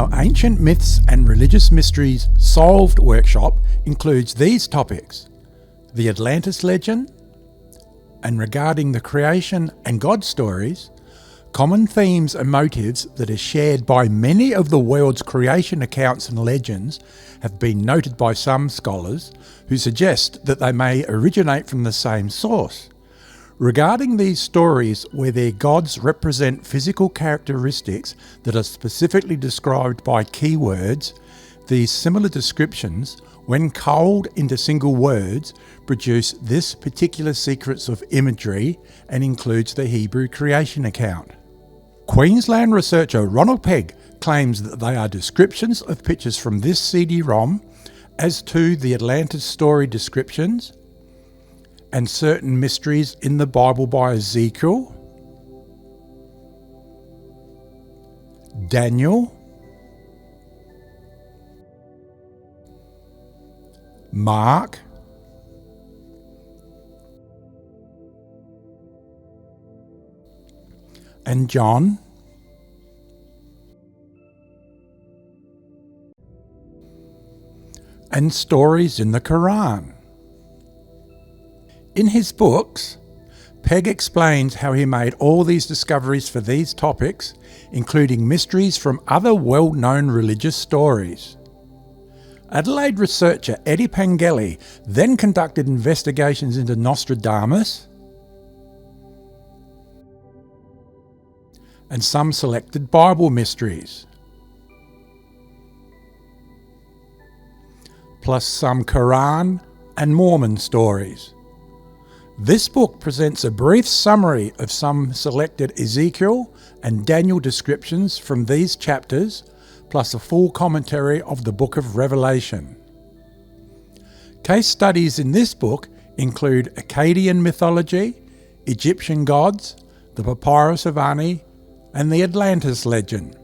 Our Ancient Myths and Religious Mysteries Solved workshop includes these topics: the Atlantis Legend, and regarding the creation and God stories, common themes and motives that are shared by many of the world's creation accounts and legends have been noted by some scholars who suggest that they may originate from the same source. Regarding these stories where their gods represent physical characteristics that are specifically described by keywords, these similar descriptions, when culled into single words, produce this particular sequence of imagery and includes the Hebrew creation account. Queensland researcher Ronald Pegg claims that they are descriptions of pictures from this cd-rom as to the Atlantis story descriptions and certain mysteries in the Bible by Ezekiel, Daniel, Mark, and John, and stories in the Qur'an. In his books, Pegg explains how he made all these discoveries for these topics, including mysteries from other well-known religious stories. Adelaide researcher Eddie Pengelly then conducted investigations into Nostradamus and some selected Bible mysteries, plus some Qur'an and Mormon stories. This book presents a brief summary of some selected Ezekiel and Daniel descriptions from these chapters, plus a full commentary of the Book of Revelation. Case studies in this book include Akkadian mythology, Egyptian gods, the Papyrus of Ani, and the Atlantis Legend.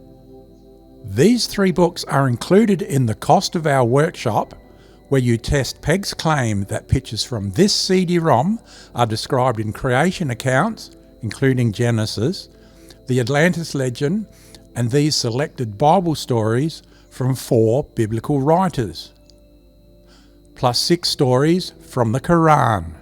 These 3 books are included in the cost of our workshop, where you test Pegg's claim that pictures from this cd-rom are described in creation accounts, including Genesis, the Atlantis Legend, and these selected Bible stories from 4 biblical writers, plus 6 stories from the Qur'an.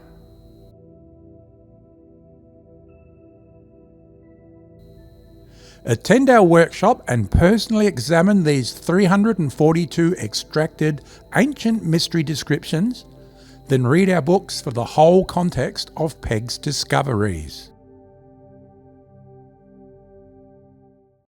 Attend our workshop and personally examine these 342 extracted ancient mystery descriptions, then read our books for the whole context of Pegg's discoveries.